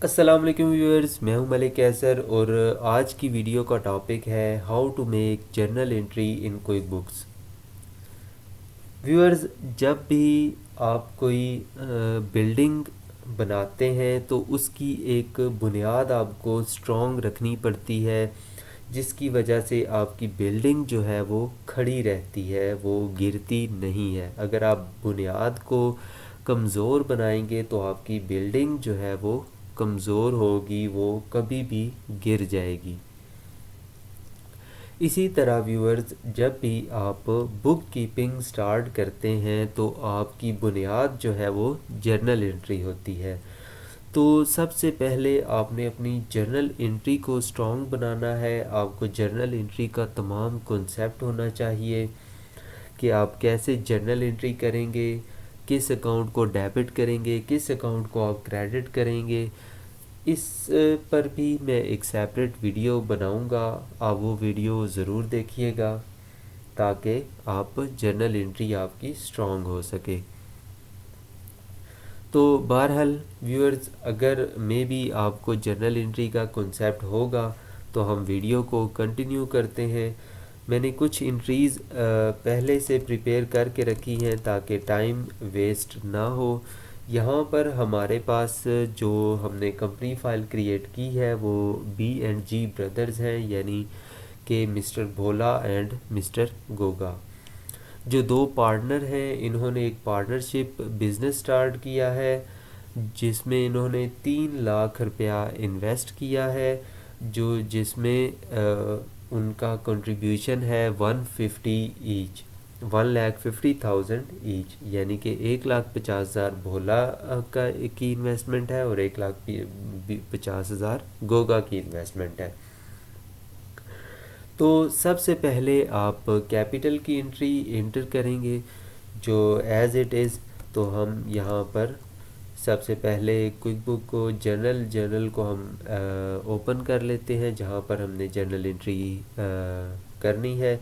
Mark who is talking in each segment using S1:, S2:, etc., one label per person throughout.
S1: अस्सलाम वालेकुम व्यूअर्स, मैं हूं मलिक कैसर और आज की वीडियो का टॉपिक है how to make journal entry in QuickBooks. Viewers, जब भी आप कोई बिल्डिंग बनाते हैं तो उसकी एक बुनियाद आपको स्ट्रॉन्ग रखनी पड़ती है, जिसकी वजह से आपकी बिल्डिंग जो है वो खड़ी रहती है, वो गिरती नहीं है। अगर आप बुनियाद को कमज़ोर बनाएंगे तो आपकी बिल्डिंग जो है वो कमज़ोर होगी, वो कभी भी गिर जाएगी। इसी तरह व्यूअर्स, जब भी आप बुक कीपिंग स्टार्ट करते हैं तो आपकी बुनियाद जो है वो जर्नल एंट्री होती है। तो सबसे पहले आपने अपनी जर्नल एंट्री को स्ट्रॉन्ग बनाना है। आपको जर्नल एंट्री का तमाम कॉन्सेप्ट होना चाहिए कि आप कैसे जर्नल एंट्री करेंगे, किस अकाउंट को डेबिट करेंगे, किस अकाउंट को आप क्रेडिट करेंगे। इस पर भी मैं एक सेपरेट वीडियो बनाऊंगा, आप वो वीडियो ज़रूर देखिएगा ताकि आप जर्नल एंट्री आपकी स्ट्रॉन्ग हो सके। तो बहरहाल व्यूअर्स, अगर मे बी आपको जर्नल एंट्री का कॉन्सेप्ट होगा तो हम वीडियो को कंटिन्यू करते हैं। मैंने कुछ एंट्रीज़ पहले से प्रिपेयर करके रखी हैं ताकि टाइम वेस्ट ना हो। यहाँ पर हमारे पास जो हमने कंपनी फ़ाइल क्रिएट की है वो B&G ब्रदर्स हैं, यानी कि mister Bhola and mister Goga. जो दो पार्टनर हैं, इन्होंने एक पार्टनरशिप बिज़नेस स्टार्ट किया है जिसमें इन्होंने 3 लाख रुपया इन्वेस्ट किया है, जो जिसमें उनका कंट्रीब्यूशन है 150 ईच, 1,50,000 ईच, यानी कि 1,50,000 भोला का की इन्वेस्टमेंट है और 1,50,000 गोगा की इन्वेस्टमेंट है। तो सबसे पहले आप कैपिटल की एंट्री इंटर करेंगे जो एज़ इट इज़। तो हम यहाँ पर सबसे पहले क्विक बुक को जर्नल को हम ओपन कर लेते हैं जहाँ पर हमने जर्नल एंट्री करनी है।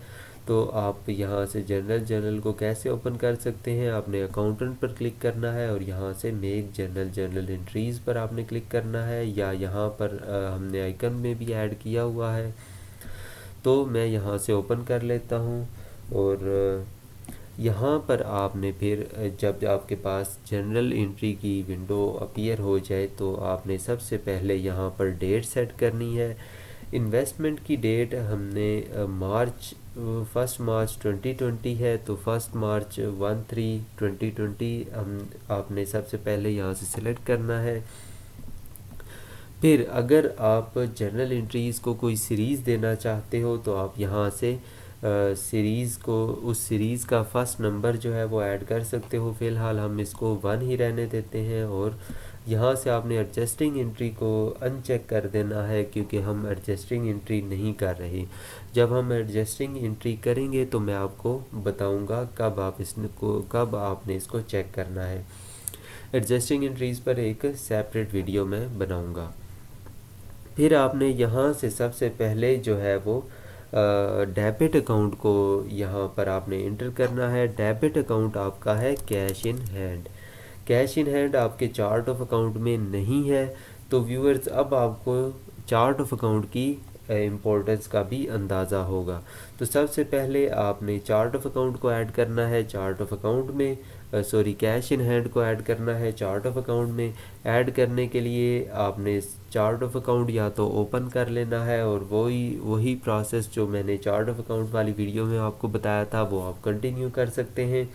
S1: तो आप यहाँ से जर्नल को कैसे ओपन कर सकते हैं, आपने अकाउंटेंट पर क्लिक करना है और यहाँ से मेक जर्नल एंट्रीज़ पर आपने क्लिक करना है, या यहाँ पर हमने आइकन में भी ऐड किया हुआ है। तो मैं यहाँ से ओपन कर लेता हूँ और यहाँ पर आपने फिर जब आपके पास जनरल एंट्री की विंडो अपीयर हो जाए तो आपने सबसे पहले यहाँ पर डेट सेट करनी है। इन्वेस्टमेंट की डेट हमने मार्च 1 मार्च 2020 है, तो 1 मार्च 1/3/2020 हम आपने सबसे पहले यहाँ से सिलेक्ट करना है। फिर अगर आप जर्नल एंट्रीज़ को कोई सीरीज़ देना चाहते हो तो आप यहाँ से सीरीज़ को, उस सीरीज़ का फर्स्ट नंबर जो है वो ऐड कर सकते हो। फ़िलहाल हम इसको 1 ही रहने देते हैं और यहाँ से आपने एडजस्टिंग एंट्री को अनचेक कर देना है क्योंकि हम एडजस्टिंग एंट्री नहीं कर रहे। जब हम एडजस्टिंग एंट्री करेंगे तो मैं आपको बताऊँगा कब आपने इसको चेक करना है। एडजस्टिंग एंट्रीज़ पर एक सेपरेट वीडियो मैं बनाऊँगा। फिर आपने यहाँ से सबसे पहले जो है वो डेबिट अकाउंट को यहाँ पर आपने इंटर करना है। डेबिट अकाउंट आपका है cash in hand. Cash in hand आपके चार्ट ऑफ अकाउंट में नहीं है। तो व्यूअर्स, अब आपको चार्ट ऑफ अकाउंट की इम्पोर्टेंस का भी अंदाज़ा होगा। तो सबसे पहले आपने चार्ट ऑफ अकाउंट को ऐड करना है चार्ट ऑफ अकाउंट में, कैश इन हैंड को ऐड करना है चार्ट ऑफ अकाउंट में। ऐड करने के लिए आपने चार्ट ऑफ अकाउंट या तो ओपन कर लेना है और वही प्रोसेस जो मैंने चार्ट ऑफ अकाउंट वाली वीडियो में आपको बताया था वो आप कंटिन्यू कर सकते हैं,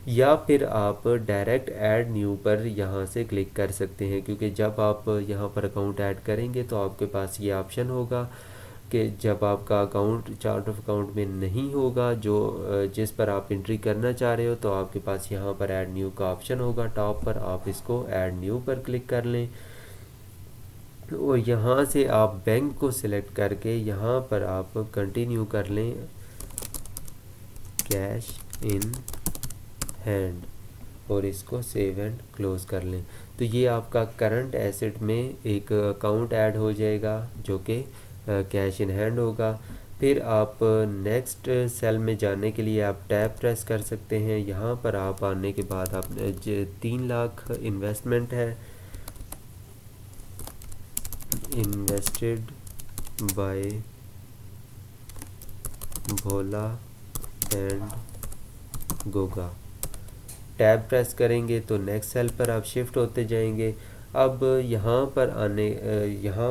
S1: या फिर आप डायरेक्ट ऐड न्यू पर यहाँ से क्लिक कर सकते हैं। क्योंकि जब आप यहाँ पर अकाउंट ऐड करेंगे तो आपके पास ये ऑप्शन होगा कि जब आपका अकाउंट चार्ट ऑफ अकाउंट में नहीं होगा जो जिस पर आप एंट्री करना चाह रहे हो, तो आपके पास यहाँ पर ऐड न्यू का ऑप्शन होगा टॉप पर, आप इसको ऐड न्यू पर क्लिक कर लें और यहाँ से आप बैंक को सिलेक्ट करके यहाँ पर आप कंटिन्यू कर लें कैश इन हैंड और इसको सेव एंड क्लोज़ कर लें। तो ये आपका करंट एसेट में एक अकाउंट ऐड हो जाएगा जो कि कैश इन हैंड होगा। फिर आप नेक्स्ट सेल में जाने के लिए आप टैब प्रेस कर सकते हैं। यहाँ पर आप आने के बाद आप 3 लाख इन्वेस्टमेंट है invested bye Bhola and Goga. Tab press करेंगे तो नेक्स्ट सेल पर आप शिफ्ट होते जाएंगे। अब यहाँ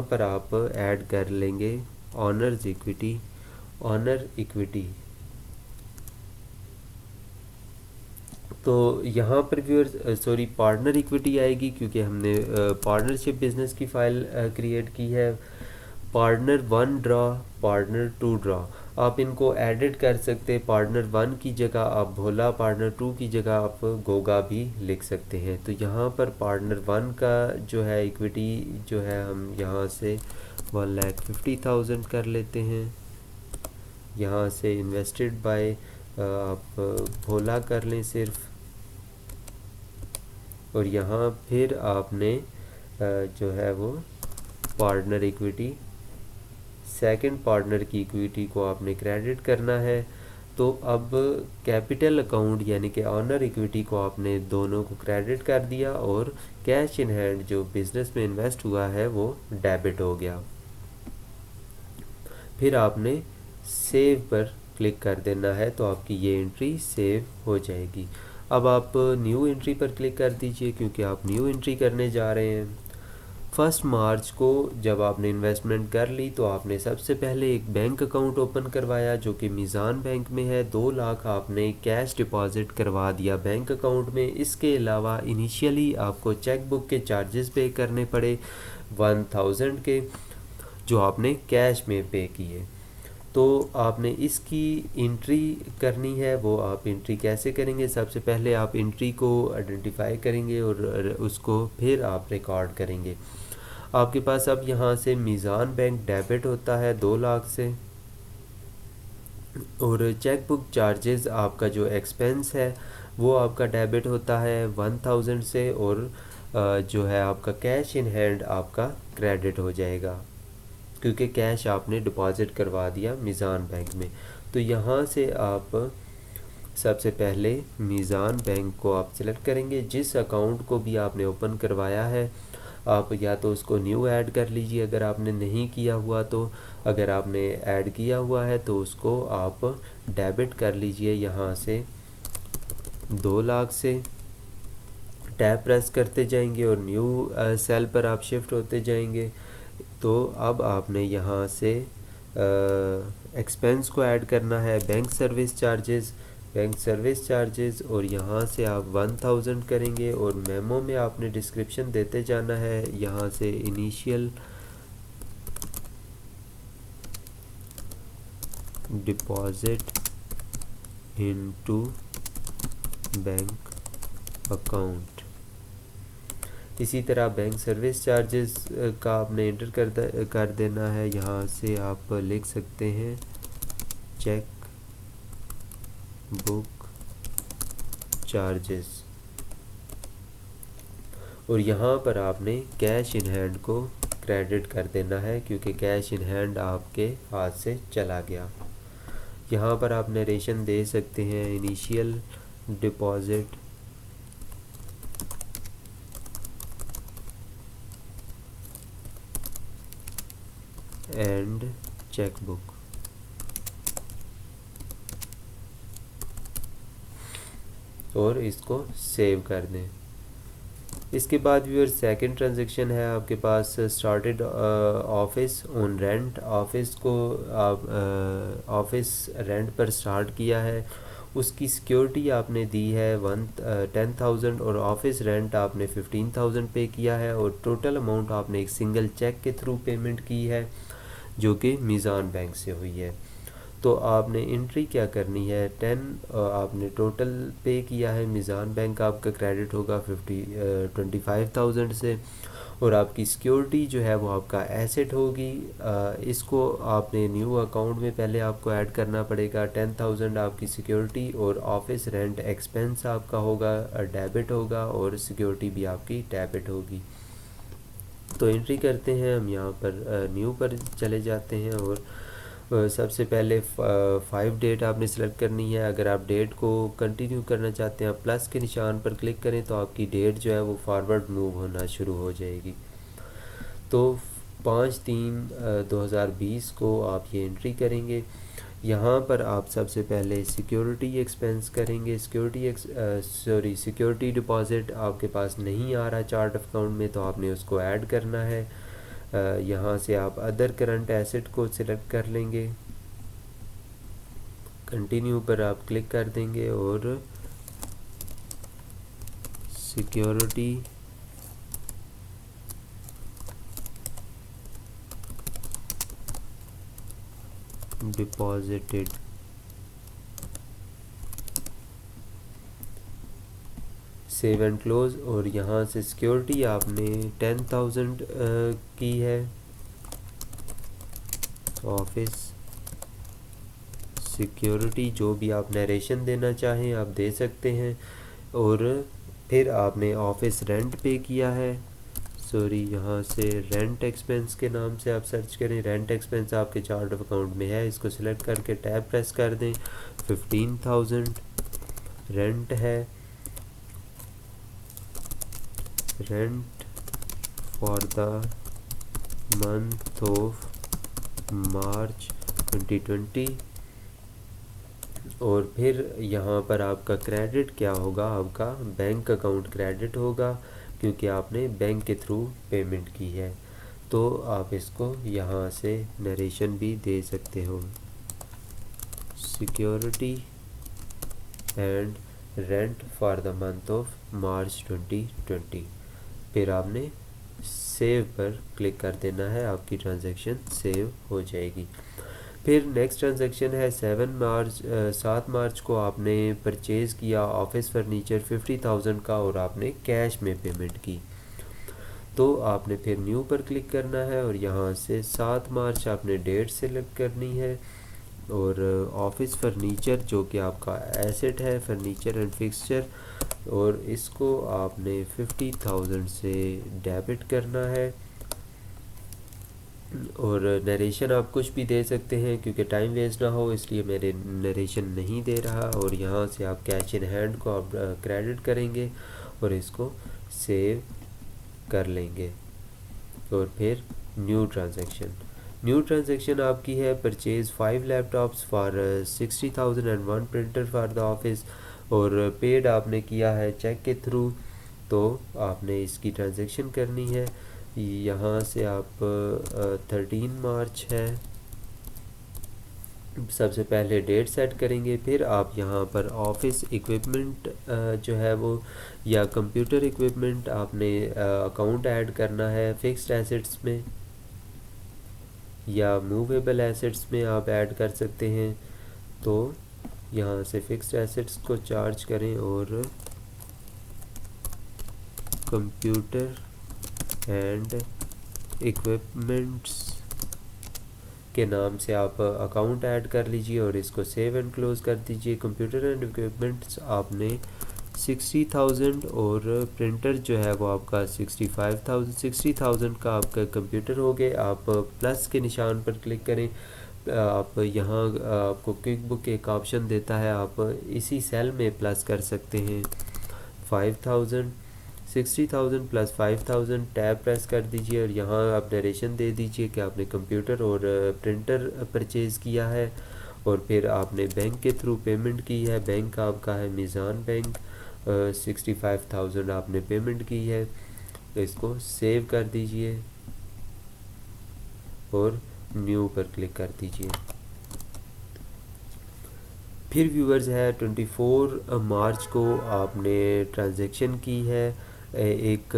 S1: पर आप ऐड कर लेंगे ऑनर इक्विटी। तो यहाँ पर व्यूअर्स पार्टनर इक्विटी आएगी, क्योंकि हमने पार्टनरशिप बिजनेस की फ़ाइल क्रिएट की है। पार्टनर 1 ड्रा, पार्टनर 2 ड्रा, आप इनको एडिट कर सकते हैं। पार्टनर 1 की जगह आप भोला, पार्टनर 2 की जगह आप गोगा भी लिख सकते हैं। तो यहाँ पर पार्टनर 1 का जो है इक्विटी जो है हम यहाँ से 1,50,000 कर लेते हैं। यहाँ से इन्वेस्टेड बाय आप भोला कर लें सिर्फ, और यहाँ फिर आपने जो है वो पार्टनर इक्विटी, सेकंड पार्टनर की इक्विटी को आपने क्रेडिट करना है। तो अब कैपिटल अकाउंट यानी कि ऑनर इक्विटी को आपने दोनों को क्रेडिट कर दिया, और कैश इन हैंड जो बिजनेस में इन्वेस्ट हुआ है वो डेबिट हो गया। फिर आपने सेव पर क्लिक कर देना है, तो आपकी ये एंट्री सेव हो जाएगी। अब आप न्यू एंट्री पर क्लिक कर दीजिए, क्योंकि आप न्यू एंट्री करने जा रहे हैं। 1 मार्च को जब आपने इन्वेस्टमेंट कर ली तो आपने सबसे पहले एक बैंक अकाउंट ओपन करवाया जो कि मीज़ान बैंक में है। 2 लाख आपने कैश डिपॉजिट करवा दिया बैंक अकाउंट में। इसके अलावा इनिशियली आपको चेक बुक के चार्जेस पे करने पड़े 1000 के, जो आपने कैश में पे किए। तो आपने इसकी एंट्री करनी है। वो आप एंट्री कैसे करेंगे? सबसे पहले आप एंट्री को आइडेंटिफाई करेंगे और उसको फिर आप रिकॉर्ड करेंगे। आपके पास अब यहाँ से मीज़ान बैंक डेबिट होता है 2 लाख से, और चेक बुक चार्जेस आपका जो एक्सपेंस है वो आपका डेबिट होता है 1000 से, और जो है आपका कैश इन हैंड आपका क्रेडिट हो जाएगा, क्योंकि कैश आपने डिपॉजिट करवा दिया मीज़ान बैंक में। तो यहाँ से आप सबसे पहले मीज़ान बैंक को आप सिलेक्ट करेंगे। जिस अकाउंट को भी आपने ओपन करवाया है आप या तो उसको न्यू ऐड कर लीजिए अगर आपने नहीं किया हुआ, तो अगर आपने ऐड किया हुआ है तो उसको आप डेबिट कर लीजिए यहाँ से 2 लाख से। टैब प्रेस करते जाएंगे और न्यू सेल पर आप शिफ्ट होते जाएंगे। तो अब आपने यहाँ से एक्सपेंस को ऐड करना है, बैंक सर्विस चार्जेस, और यहाँ से आप 1000 करेंगे। और मेमो में आपने डिस्क्रिप्शन देते जाना है, यहाँ से initial deposit into bank account. इसी तरह बैंक सर्विस चार्जेस का आपने एंटर कर देना है। यहाँ से आप लिख सकते हैं चेक बुक चार्जेस, और यहाँ पर आपने कैश इन हैंड को क्रेडिट कर देना है, क्योंकि कैश इन हैंड आपके हाथ से चला गया। यहाँ पर आप नरेशन दे सकते हैं initial deposit and cheque book, और इसको सेव कर दें। इसके बाद व्यूअर सेकंड ट्रांजैक्शन है आपके पास started office on rent. Office को आप ऑफिस रेंट पर स्टार्ट किया है, उसकी सिक्योरिटी आपने दी है 10,000 और ऑफिस रेंट आपने 15,000 पे किया है, और टोटल अमाउंट आपने एक सिंगल चेक के थ्रू पेमेंट की है जो कि मीज़ान बैंक से हुई है। तो आपने एंट्री क्या करनी है 10 आपने टोटल पे किया है, मीज़ान बैंक आपका क्रेडिट होगा 25,000 से, और आपकी सिक्योरिटी जो है वो आपका एसेट होगी। इसको आपने न्यू अकाउंट में पहले आपको ऐड करना पड़ेगा। 10,000 आपकी सिक्योरिटी और ऑफिस रेंट एक्सपेंस आपका होगा डेबिट होगा, और सिक्योरिटी भी आपकी डेबिट होगी। तो एंट्री करते हैं हम यहाँ पर न्यू पर चले जाते हैं, और सबसे पहले 5 डेट आपने सेलेक्ट करनी है। अगर आप डेट को कंटिन्यू करना चाहते हैं प्लस के निशान पर क्लिक करें तो आपकी डेट जो है वो फॉरवर्ड मूव होना शुरू हो जाएगी। तो 5/3/2020 को आप ये एंट्री करेंगे। यहाँ पर आप सबसे पहले सिक्योरिटी एक्सपेंस करेंगे। सिक्योरिटी डिपॉज़िट आपके पास नहीं आ रहा चार्ट ऑफ अकाउंट में, तो आपने उसको ऐड करना है। यहाँ से आप अदर करंट एसेट को सिलेक्ट कर लेंगे, कंटिन्यू पर आप क्लिक कर देंगे और security deposited save and close, और यहाँ से सिक्योरिटी आपने 10,000 की है। ऑफिस सिक्योरिटी जो भी आप नरेशन देना चाहें आप दे सकते हैं। और फिर आपने ऑफिस रेंट पे किया है, यहाँ से रेंट एक्सपेंस के नाम से आप सर्च करें। रेंट एक्सपेंस आपके चार्ट ऑफ अकाउंट में है, इसको सिलेक्ट करके टैब प्रेस कर दें। 15,000 रेंट है। Rent for the month of March 2020। और फिर यहाँ पर आपका क्रेडिट क्या होगा, आपका बैंक अकाउंट क्रेडिट होगा, क्योंकि आपने बैंक के थ्रू पेमेंट की है। तो आप इसको यहाँ से नरेशन भी दे सकते हो, security and rent for the month of March 2020। फिर आपने सेव पर क्लिक कर देना है, आपकी ट्रांजैक्शन सेव हो जाएगी। फिर नेक्स्ट ट्रांजैक्शन है 7 मार्च को आपने परचेज़ किया ऑफिस फर्नीचर 50,000 का, और आपने कैश में पेमेंट की। तो आपने फिर न्यू पर क्लिक करना है और यहाँ से 7 मार्च आपने डेट सेलेक्ट करनी है। और ऑफिस फर्नीचर जो कि आपका एसेट है, फर्नीचर एंड फिक्सचर, और इसको आपने 50,000 से डेबिट करना है। और नरेशन आप कुछ भी दे सकते हैं, क्योंकि टाइम वेस्ट ना हो इसलिए मेरे नरेशन नहीं दे रहा। और यहाँ से आप कैश इन हैंड को आप क्रेडिट करेंगे और इसको सेव कर लेंगे। और फिर न्यू ट्रांजैक्शन आपकी है purchase 5 laptops for 60,000 and 1 printer for the office, और पेड आपने किया है चेक के थ्रू। तो आपने इसकी ट्रांजैक्शन करनी है। यहाँ से आप 13 मार्च है, सबसे पहले डेट सेट करेंगे। फिर आप यहाँ पर ऑफिस इक्विपमेंट जो है वो, या कंप्यूटर इक्विपमेंट आपने अकाउंट ऐड करना है फिक्स्ड एसेट्स में या मूवेबल एसेट्स में आप ऐड कर सकते हैं। तो यहाँ से फिक्स्ड एसेट्स को चार्ज करें और कंप्यूटर एंड इक्विपमेंट्स के नाम से आप अकाउंट ऐड कर लीजिए और इसको सेव एंड क्लोज कर दीजिए। कंप्यूटर एंड इक्विपमेंट्स आपने 60,000 और प्रिंटर जो है वो आपका 65,000। 60,000 का आपका कंप्यूटर हो गए। आप प्लस के निशान पर क्लिक करें। आप यहाँ आपको क्विक बुक एक ऑप्शन देता है, आप इसी सेल में प्लस कर सकते हैं। 5,000 60,000 प्लस 5,000 टैब प्रेस कर दीजिए और यहाँ आप नरेशन दे दीजिए कि आपने कंप्यूटर और प्रिंटर परचेज़ किया है और फिर आपने बैंक के थ्रू पेमेंट की है। बैंक आपका है मीज़ान बैंक। 65,000 आपने पेमेंट की है, तो इसको सेव कर दीजिए और न्यू पर क्लिक कर दीजिए। फिर व्यूअर्स है 24 मार्च को आपने ट्रांजैक्शन की है। एक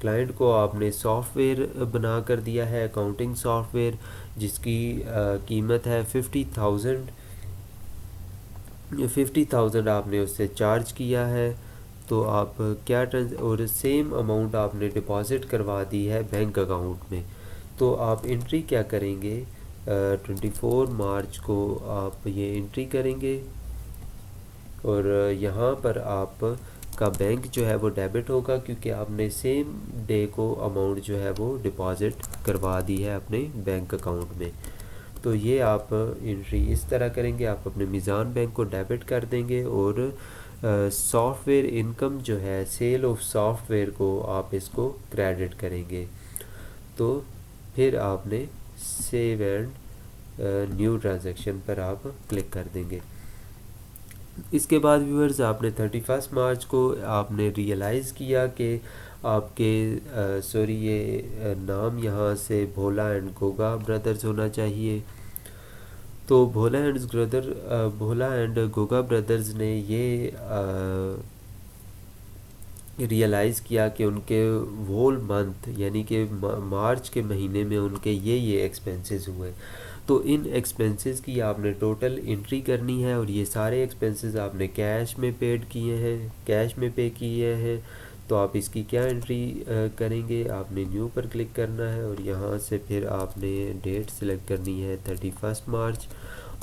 S1: क्लाइंट को आपने सॉफ्टवेयर बना कर दिया है, अकाउंटिंग सॉफ्टवेयर, जिसकी कीमत है 50,000 आपने उससे चार्ज किया है। तो आप क्या और सेम अमाउंट आपने डिपॉज़िट करवा दी है बैंक अकाउंट में। तो आप एंट्री क्या करेंगे, 24 मार्च को आप ये एंट्री करेंगे और यहाँ पर आप का बैंक जो है वो डेबिट होगा, क्योंकि आपने सेम डे को अमाउंट जो है वो डिपॉज़िट करवा दी है अपने बैंक अकाउंट में। तो ये आप एंट्री इस तरह करेंगे, आप अपने मीज़ान बैंक को डेबिट कर देंगे और सॉफ्टवेयर इनकम जो है, सेल ऑफ सॉफ्टवेयर को आप इसको क्रेडिट करेंगे। तो फिर आपने सेव एंड न्यू ट्रांजैक्शन पर आप क्लिक कर देंगे। इसके बाद व्यूअर्स आपने 31 मार्च को आपने रियलाइज़ किया कि आपके ये नाम यहाँ से भोला एंड गोगा ब्रदर्स होना चाहिए। तो भोला एंड गोगा ब्रदर्स ने ये रियलाइज़ किया कि उनके होल मंथ यानी कि मार्च के महीने में उनके ये एक्सपेंसेस हुए। तो इन एक्सपेंसेस की आपने टोटल एंट्री करनी है और ये सारे एक्सपेंसेस आपने कैश में पे किए हैं। तो आप इसकी क्या एंट्री करेंगे, आपने न्यू पर क्लिक करना है और यहाँ से फिर आपने डेट सिलेक्ट करनी है 31 मार्च।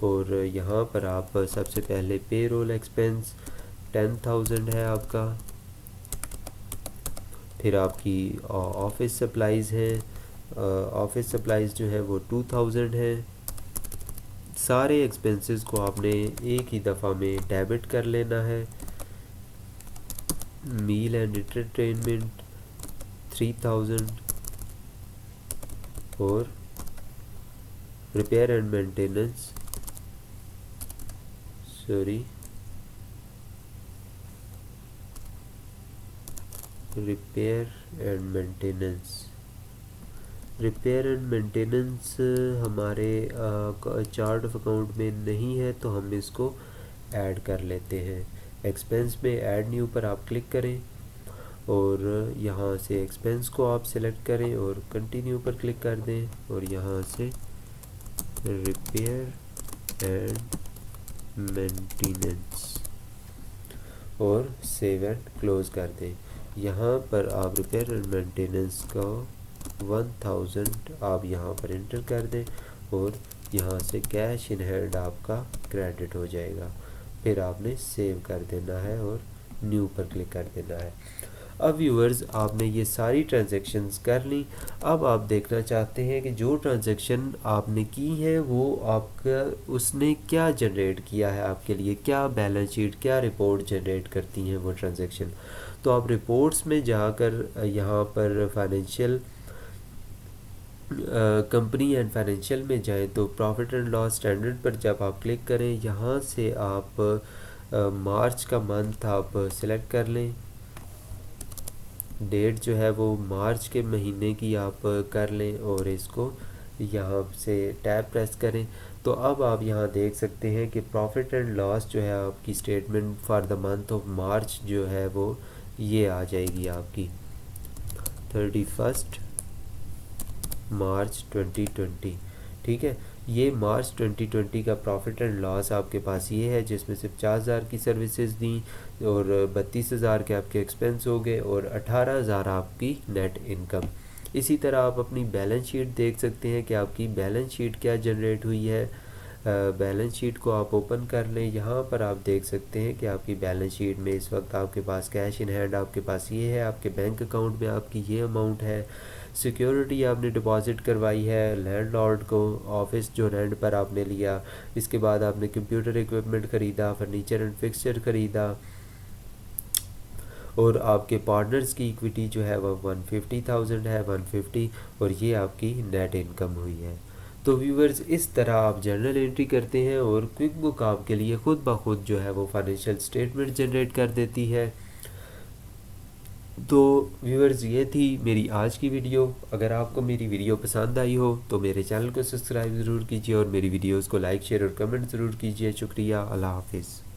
S1: और यहाँ पर आप सबसे पहले पे रोल एक्सपेंस 10,000 है आपका। फिर आपकी ऑफिस सप्लाइज़ है, ऑफिस सप्लाइज़ जो है वो 2000 है। सारे एक्सपेंसेस को आपने एक ही दफ़ा में डेबिट कर लेना है। मील एंड एंटरटेनमेंट 3000 और repair and maintenance repair and maintenance हमारे चार्ट ऑफ अकाउंट में नहीं है, तो हम इसको ऐड कर लेते हैं। एक्सपेंस में ऐड न्यू पर आप क्लिक करें और यहाँ से एक्सपेंस को आप सेलेक्ट करें और कंटिन्यू पर क्लिक कर दें और यहाँ से रिपेयर एंड मेंटेनेंस और सेव एंड क्लोज़ कर दें। यहाँ पर आप रिपेयर एंड मेंटेनेंस का 1000 आप यहाँ पर इंटर कर दें और यहाँ से कैश इन हैंड आपका क्रेडिट हो जाएगा। फिर आपने सेव कर देना है और न्यू पर क्लिक कर देना है। अब व्यूअर्स आपने ये सारी ट्रांजैक्शंस कर ली। अब आप देखना चाहते हैं कि जो ट्रांजैक्शन आपने की है वो आपका उसने क्या जनरेट किया है आपके लिए, क्या बैलेंस शीट, क्या रिपोर्ट जनरेट करती हैं वो ट्रांजैक्शन। तो आप रिपोर्ट्स में जाकर यहाँ पर फाइनेंशियल कंपनी एंड फाइनेंशियल में जाएं तो प्रॉफिट एंड लॉस स्टैंडर्ड पर जब आप क्लिक करें, यहाँ से आप मार्च का मंथ आप सिलेक्ट कर लें। डेट जो है वो मार्च के महीने की आप कर लें और इसको यहाँ से टैब प्रेस करें। तो अब आप यहाँ देख सकते हैं कि प्रॉफिट एंड लॉस जो है आपकी statement for the month of March जो है वो ये आ जाएगी आपकी 31 मार्च 2020। ठीक है, ये मार्च 2020 का प्रॉफिट एंड लॉस आपके पास ये है, जिसमें से 50,000 की सर्विसेज दी और 32,000 के आपके एक्सपेंस हो गए और 18,000 आपकी नेट इनकम। इसी तरह आप अपनी बैलेंस शीट देख सकते हैं कि आपकी बैलेंस शीट क्या जनरेट हुई है। बैलेंस शीट को आप ओपन कर लें। यहाँ पर आप देख सकते हैं कि आपकी बैलेंस शीट में इस वक्त आपके पास कैश इन हैंड आपके पास ये है, आपके बैंक अकाउंट में आपकी ये अमाउंट है। सिक्योरिटी आपने डिपॉजिट करवाई है लैंडलॉर्ड को, ऑफिस जो रेंट पर आपने लिया। इसके बाद आपने कंप्यूटर इक्विपमेंट ख़रीदा, फर्नीचर एंड फिक्सचर ख़रीदा और आपके पार्टनर्स की इक्विटी जो है वह 150,000 है, 150, और ये आपकी नेट इनकम हुई है। तो व्यूवर्स इस तरह आप जर्नल एंट्री करते हैं और क्विक बुक आपके लिए ख़ुद ब खुद जो है वो फाइनेंशियल स्टेटमेंट जनरेट कर देती है। तो व्यूअर्स ये थी मेरी आज की वीडियो। अगर आपको मेरी वीडियो पसंद आई हो तो मेरे चैनल को सब्सक्राइब ज़रूर कीजिए और मेरी वीडियोस को लाइक शेयर और कमेंट ज़रूर कीजिए। शुक्रिया, अल्लाह हाफिज़।